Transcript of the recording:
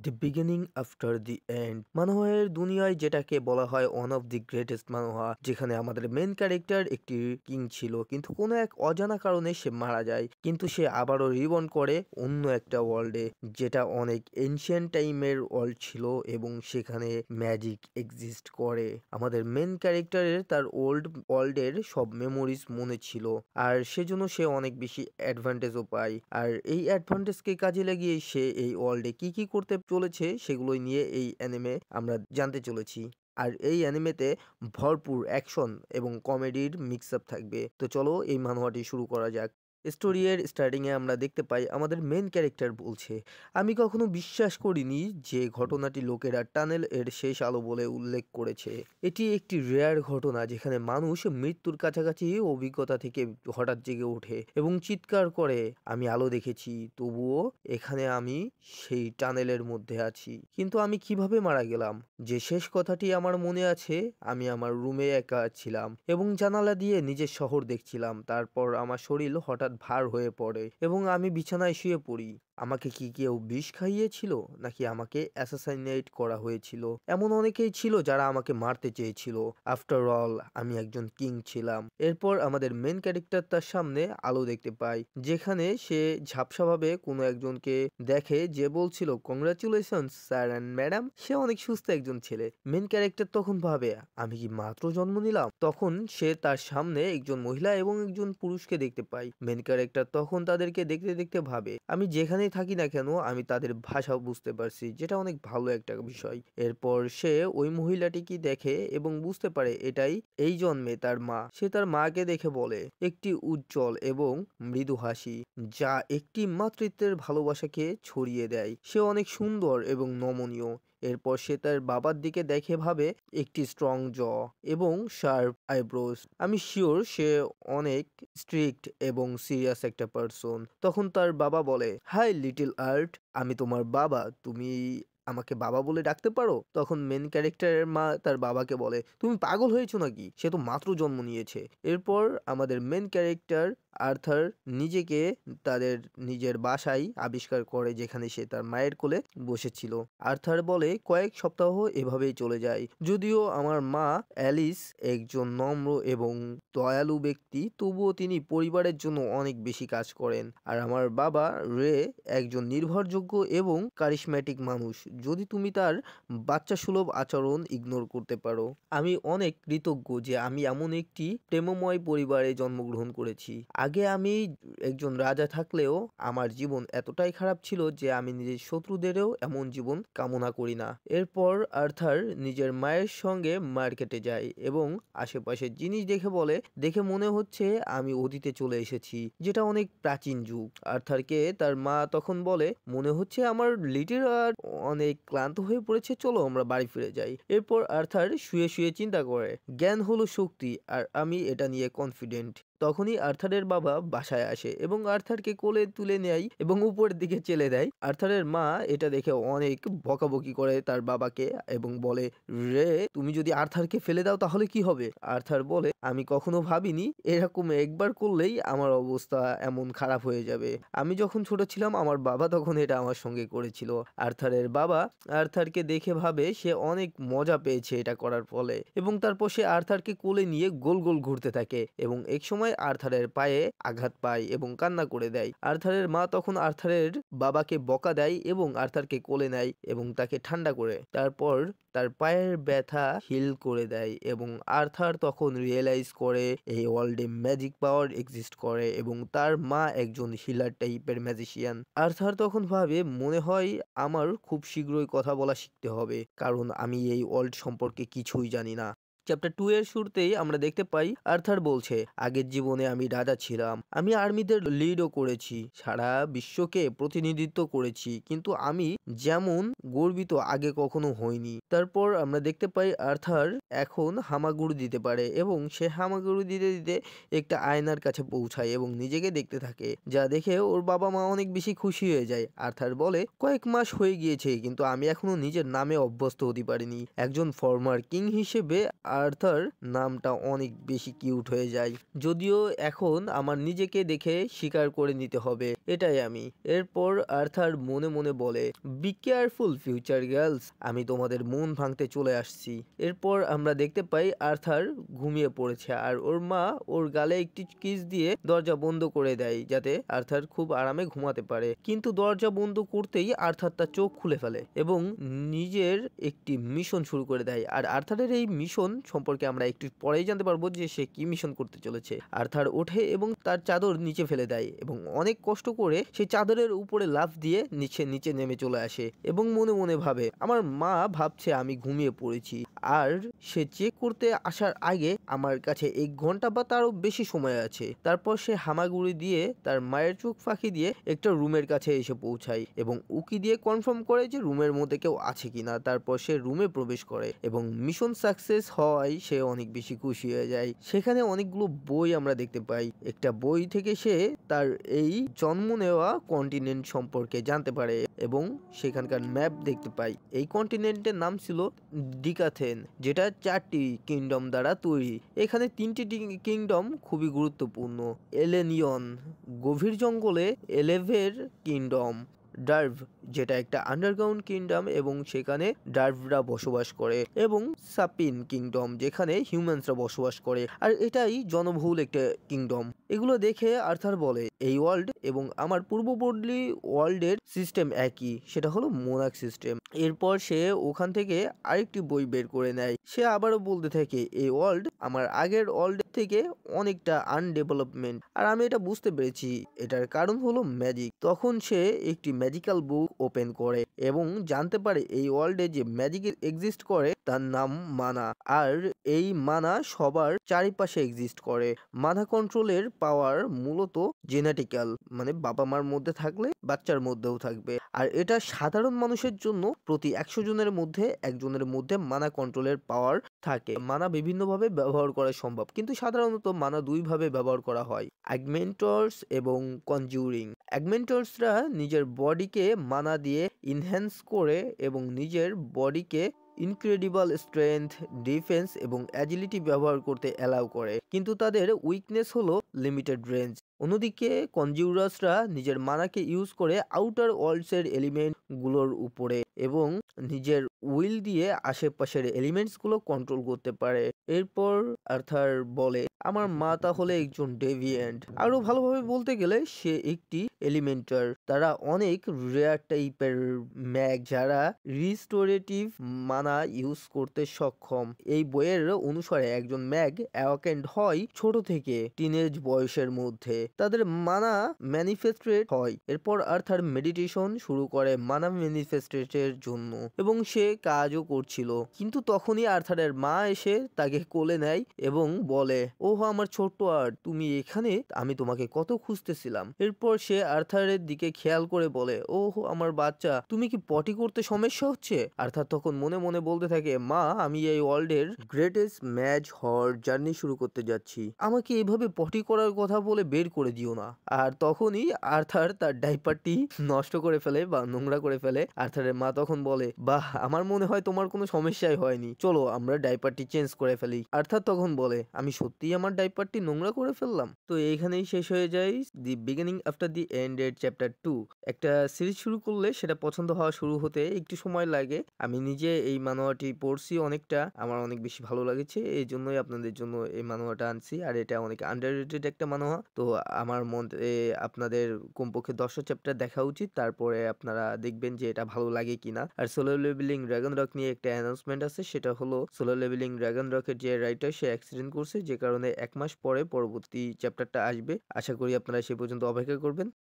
The beginning after the end মানহার দুনিয়ায় যেটাকে বলা হয় one of the greatest manhwa, যেখানে আমাদের মেন ক্যারেক্টার একটি কিং ছিল, কিন্তু কোনো এক অজানা কারণে সে মারা যায়, কিন্তু সে আবারও রিবর্ন করে অন্য একটা ওয়ার্ল্ডে, যেটা অনেক এনশিয়েন্ট টাইমের ওয়ার্ল্ড ছিল এবং সেখানে ম্যাজিক এক্সিস্ট করে। আমাদের মেন ক্যারেক্টারের তার ওল্ড ওয়ার্ল্ডের সব মেমোরিজ মনে ছিল, আর সেজন্য সে অনেক বেশি অ্যাডভান্টেজও পায়। আর এই অ্যাডভান্টেজকে কাজে লাগিয়ে সে এই ওয়ার্ল্ডে কি কি করতে চলেছে সেগুলোই নিয়ে এই অ্যানিমে আমরা জানতে চলেছি। আর এই অ্যানিমেতে ভরপুর অ্যাকশন এবং কমেডির মিক্স আপ থাকবে। তো চলো এই মানহওয়াটি শুরু করা যাক। স্টোরি এর স্টার্টিং এ আমরা দেখতে পাই আমাদের মেন ক্যারেক্টার বলছে, আমি কখনো বিশ্বাস করিনি যে ঘটনাটি লোকেরা টানেল এর শেষ আলো বলে উল্লেখ করেছে। এটি একটি রেয়ার ঘটনা যেখানে মানুষ মৃত্যুর কাছাকাছি অভিজ্ঞতা থেকে হঠাৎ জেগে ওঠে এবং চিৎকার করে, আমি আলো দেখেছি, তবুও এখানে আমি সেই টানেলের মধ্যে আছি। কিন্তু আমি কিভাবে মারা গেলাম? যে শেষ কথাটি আমার মনে আছে, আমি আমার রুমে একা ছিলাম এবং জানালা দিয়ে নিজের শহর দেখছিলাম। তারপর আমার শরীর হঠাৎ ভার হয়ে পড়ে এবং আমি বিছানায় শুয়ে পড়ি। আমাকে কি কেউ বিষ খাইয়েছিল, নাকি আমাকে অ্যাসাসাইনেট করা হয়েছিল? এমন অনেকেই ছিল যারা আমাকে মারতে চেয়েছিল। আফটার অল আমি একজন কিং ছিলাম। এরপর আমাদের মেন ক্যারেক্টার তার সামনে আলো দেখতে পায়, যেখানে সে ঝাপসাভাবে কোনো একজনকে দেখে যে বলছিল, কংগ্রাচুলেশন স্যার অ্যান্ড ম্যাডাম। সে অনেক সুস্থ একজন ছেলে। মেন ক্যারেক্টার তখন ভাবে, আমি কি মাত্র জন্ম নিলাম? তখন সে তার সামনে একজন মহিলা এবং একজন পুরুষকে দেখতে পায়। মেন ক্যারেক্টার তখন তাদেরকে দেখতে দেখতে ভাবে, আমি যেখানেই থাকি না কেন আমি তাদের ভাষাও বুঝতে পারছি, যেটা অনেক ভালো একটা বিষয়। এরপর সে ওই মহিলাটিকে দেখে এবং বুঝতে পারে এটাই এই জন্মে তার মা। সে তার মাকে দেখে বলে, একটি উজ্জ্বল এবং মৃদু হাসি যা একটি মাতৃত্বের ভালোবাসাকে ছড়িয়ে দেয়। সে অনেক সুন্দর এবং নমনীয়। এরপর সে তার বাবার দিকে দেখে ভাবে, একটি স্ট্রং জ এবং শার্প আইব্রোস। আমি শিওর সে অনেক স্ট্রিক্ট এবং সিরিয়াস একটা পারসন। তখন তার বাবা বলে, হাই লিটল আর্ট, আমি তোমার বাবা, তুমি আমাকে বাবা বলে ডাকতে পারো? তখন মেন ক্যারেক্টারের মা তার বাবাকে বলে, তুমি পাগল হয়েছো নাকি? সে তো মাত্র জন্ম নিয়েছে। এরপর আমাদের মেন ক্যারেক্টার আর্থার নিজেকে তাদের নিজের বাসায় আবিষ্কার করে, যেখানে সে তার মায়ের কোলে বসেছিল। আর্থার বলে, কয়েক সপ্তাহ এভাবেই চলে যায়। যদিও আমার মা অ্যালিস একজন নম্র এবং দয়ালু ব্যক্তি, তবুও তিনি পরিবারের জন্য অনেক বেশি কাজ করেন। আর আমার বাবা রে একজন নির্ভরযোগ্য এবং কারিশম্যাটিক মানুষ, যদি তুমি তার বাচ্চা সুলভ আচরণ ইগনোর করতে পারো। আমি অনেক কৃতজ্ঞ যে আমি এমন একটি প্রেমময় পরিবারে জন্মগ্রহণ করেছি। আগে আমি একজন রাজা থাকলেও আমার জীবন এতটাই খারাপ ছিল যে আমি নিজের শত্রুদেরও এমন জীবন কামনা করি না। এরপর আর্থার নিজের মায়ের সঙ্গে মার্কেটে যায় এবং আশেপাশের জিনিস দেখে বলে, দেখে মনে হচ্ছে আমি অতীতে চলে এসেছি, যেটা অনেক প্রাচীন যুগ। আর্থারকে তার মা তখন বলে, মনে হচ্ছে আমার লিটিল আর অনেক ক্লান্ত হয়ে পড়েছে, চলো আমরা বাড়ি ফিরে যাই। এরপর আর্থার শুয়ে শুয়ে চিন্তা করে, জ্ঞান হলো শক্তি আর আমি এটা নিয়ে কনফিডেন্ট। তখনই আর্থারের বাবা বাসায় আসে এবং আর্থারকে কোলে তুলে নেয় এবং উপরের দিকে চেলে দেয়। আর্থারের মা এটা দেখে অনেক বকাবকি করে তার বাবাকে এবং বলে, রে তুমি যদি আর্থারকে ফেলে দাও তাহলে কি হবে? আর্থার বলে, আমি কখনো ভাবিনি এরকম একবার করলেই আমার অবস্থা এমন খারাপ হয়ে যাবে। আমি যখন ছোট ছিলাম আমার বাবা তখন এটা আমার সঙ্গে করেছিল। আর্থারের বাবা আর্থারকে দেখে ভাবে সে অনেক মজা পেয়েছে এটা করার ফলে, এবং তারপর সে আর্থারকে কোলে নিয়ে গোল গোল ঘুরতে থাকে এবং এক সময় আর্থারের পায়ে আঘাত পায় এবং কান্না করে দেয়। আর্থারের মা তখন আর্থারের বাবাকে বকা দেয় এবং আর্থারকে কোলে নেয় এবং তাকে ঠান্ডা করে তারপর তার পায়ের ব্যথা হিল করে দেয়। এবং আর্থার তখন রিয়েলাইজ করে এই ওয়ার্ল্ডে ম্যাজিক পাওয়ার এক্সিস্ট করে এবং তার মা একজন হিলার টাইপের ম্যাজিশিয়ান। আর্থার তখন ভাবে, মনে হয় আমার খুব শীঘ্রই কথা বলা শিখতে হবে, কারণ আমি এই ওয়ার্ল্ড সম্পর্কে কিছুই জানি না। চ্যাপ্টার 2 এর শুরুতেই আমরা দেখতে পাই আর্থার বলছে, আগের জীবনে আমি রাজা ছিলাম, আমি আর্মিদের লিডও করেছি, সারা বিশ্বকে প্রতিনিধিত্ব করেছি, কিন্তু আমি যেমন গর্বিত আগে কখনো হইনি। তারপর আমরা দেখতে পাই আর্থার এখন হামাগুড়ি দিতে পারে এবং সে হামাগুড়ি দিতে দিতে একটা আয়নার কাছে পৌঁছায় এবং নিজেকে দেখতে থাকে, যা দেখে ওর বাবা মা অনেক বেশি খুশি হয়ে যায়। আর্থার বলে, কয়েক মাস হয়ে গিয়েছে কিন্তু আমি এখনো নিজের নামে অভ্যস্ত হতে পারিনি। একজন ফর্মার কিং হিসেবে আর্থার নামটা অনেক বেশি কিউট হয়ে যায়। যদিও এখন আমার নিজেকে দেখে স্বীকার করে নিতে হবে এটাই আমি। এরপর আর্থার মনে মনে বলে, বি কেয়ারফুল ফিউচার গার্লস, আমি তোমাদের মন ভাঙতে চলে আসছি। এরপর আমরা দেখতে পাই আর্থার ঘুমিয়ে পড়েছে আর ওর মা ওর গালে একটি কিস দিয়ে দরজা বন্ধ করে দেয় যাতে আর্থার খুব আরামে ঘুমাতে পারে। কিন্তু দরজা বন্ধ করতেই আর্থার তার চোখ খুলে ফেলে এবং নিজের একটি মিশন শুরু করে দেয়। আর আর্থারের এই মিশন সম্পর্কে আমরা একটু পরেই জানতে পারবো যে সে কি মিশন করতে চলেছে। আর্থার ওঠে এবং তার চাদর নিচে ফেলে দেয় এবং অনেক কষ্ট করে সেই চাদরের উপরে লাফ দিয়ে নিচে নেমে চলে আসে এবং মনে মনে ভাবে, আমার মা ভাবছে আমি ঘুমিয়ে পড়েছি আর সে চেক করতে আসার আগে আমার কাছে 1 ঘন্টা বা তারও বেশি সময় আছে। তারপর সে হামাগুড়ি দিয়ে তার মায়ের চোখ ফাঁকি দিয়ে একটা রুমের কাছে এসে পৌঁছায় এবং উকি দিয়ে কনফার্ম করে যে রুমের মধ্যে কেউ আছে কিনা। তারপর সে রুমে প্রবেশ করে এবং মিশন সাকসেস হওয়ায় সে অনেক বেশি খুশি হয়ে যায়। সেখানে অনেকগুলো বই আমরা দেখতে পাই। একটা বই থেকে সে তার এই জন্ম নেওয়া কন্টিনেন্ট সম্পর্কে জানতে পারে এবং সেখানকার ম্যাপ দেখতে পাই। এই কন্টিনেন্টের নাম ছিল ডিকাথেন, যেটা 4টি কিংডম দ্বারা তৈরি। এখানে 3টি কিংডম খুবই গুরুত্বপূর্ণ। এলেনিয়ন গভীর জঙ্গলে, এলেভের কিংডম, ডার্ভ যেটা একটা আন্ডারগ্রাউন্ড কিংডম এবং সেখানে ডার্ভরা বসবাস করে, এবং সাপিন কিংডম যেখানে হিউম্যানসরা বসবাস করে আর এটাই জনবহুল একটা কিংডম। এগুলো দেখে আর্থার বলে, এই ওয়ার্ল্ড এবং আমার পূর্ববর্তী ওয়ার্ল্ডের সিস্টেম একই, সেটা হলো মোনার্ক সিস্টেম। এরপর সে ওখান থেকে আরেকটি বই বের করে নেয়। সে আবারও বলতে থাকে, এই ওয়ার্ল্ড আমার আগের ওয়ার্ল্ড থেকে অনেকটা আনডেভেলপমেন্ট আর আমি এটা বুঝতে পেরেছি, এটার কারণ হলো ম্যাজিক। তখন সে একটি ম্যাজিক্যাল বুক ওপেন করে এবং জানতে পারে এই ওয়ার্ল্ডে যে ম্যাজিক এক্সিস্ট করে তার নাম মানা, আর এই মানা সবার চারিপাশে এক্সিস্ট করে। মানা কন্ট্রোলের পাওয়ার মূলত জেনেটিক্যাল, মানে বাবা মার মধ্যে থাকলে বাচ্চার মধ্যেও থাকবে, আর এটা সাধারণ মানুষের জন্য প্রতি 100 জনের মধ্যে একজনের মধ্যে মানা কন্ট্রোলের পাওয়ার থাকে। মানা বিভিন্নভাবে ব্যবহার করা সম্ভব, কিন্তু সাধারণত মানা 2 ভাবে ব্যবহার করা হয়, অ্যাগমেন্টর্স এবং কনজিউরিং। অ্যাগমেন্টর্সরা নিজের বডিকে মানা দিয়ে ইনহ্যান্স করে এবং নিজের বডিকে ইনক্রেডিবল স্ট্রেংথ, ডিফেন্স এবং অ্যাজিলিটি ব্যবহার করতে অ্যালাউ করে, কিন্তু তাদের উইকনেস হলো লিমিটেড রেঞ্জ। অন্যদিকে কনজিউরার্সরা নিজের মানাকে ইউজ করে আউটার ওয়ার্ল্ডসের এলিমেন্ট গুলোর উপরে এবং নিজের উইল দিয়ে আশেপাশের এলিমেন্টস গুলো কন্ট্রোল করতে পারে। এরপর আর্থার বলে, আমার মা তাহলে একজন ডেভিয়েন্ট। আরো ভালোভাবে বলতে গেলে সে একটি এলিমেন্টার। তারা অনেক রেয়ার টাইপের ম্যাগ যারা রিস্টোরেটিভ মানা ইউজ করতে সক্ষম। এই বইয়ের অনুসারে একজন ম্যাগ অ্যাওয়াকেন্ড হয় ছোট থেকে টিনেজ বয়সের মধ্যে, তাদের মানা ম্যানিফেস্টেড হয়। এরপর আর্থার মেডিটেশন শুরু করে মানা ম্যানিফেস্টেটের জন্য এবং সে কাজও করছিল, কিন্তু তখনই আর্থারের মা এসে তাকে কোলে নেয় এবং বলে, ওহ আমার ছোট্ট আর্ট, তুমি এখানে, আমি তোমাকে কত খুঁজতেছিলাম। এরপর সে আর্থারের দিকে খেয়াল করে বলে, ওহ আমার বাচ্চা, তুমি কি পটি করতে সমস্যা হচ্ছে? আর্থার তখন মনে মনে বলতে থাকে, মা আমি এই ওয়ার্ল্ডের গ্রেটেস্ট ম্যাচ হওয়ার জার্নি শুরু করতে যাচ্ছি, আমাকে এভাবে পটি করার কথা বলে বের করে দিও না। আর তখনই আর্থার তার ডাইপারটি নষ্ট করে ফেলে বা নোংরা করে ফেলে। আর্থারের মা তখন বলে, বাহ আমার মনে হয় তোমার কোনো সমস্যাই হয়নি, চলো আমরা ডাইপারটি চেঞ্জ করে ফেলি। আর্থার তখন বলে, আমি সত্যিই আমার ডাইপারটি নোংরা করে ফেললাম। তো এইখানেই শেষ হয়ে যায় the beginning after the and এর চ্যাপ্টার 2। একটা সিরিজ শুরু করলে সেটা পছন্দ হওয়া শুরু হতে একটু সময় লাগে। আমি নিজে এই মানোয়াটি পড়ছি অনেকটা, আমার অনেক বেশি ভালো লাগেছে, এই জন্যই আপনাদের জন্য এই মানোয়াটা আনছি। আর এটা অনেক আন্ডাররেটেড একটা মানোয়া, তো আমার মতে আপনাদের কমপক্ষে 10টা চ্যাপ্টার দেখা উচিত, তারপরে আপনারা দেখবেন যে এটা ভালো লাগে কিনা। আর সোলো লেভেলিং ড্রাগন রক নিয়ে একটা অ্যানাউন্সমেন্ট আছে, সেটা হলো সোলো লেভেলিং ড্রাগন রকের যে রাইটার সে অ্যাক্সিডেন্ট করছে, যে কারণে 1 মাস পরে পরবর্তী চ্যাপ্টারটা আসবে। আশা করি আপনারা সে পর্যন্ত অপেক্ষা করবেন।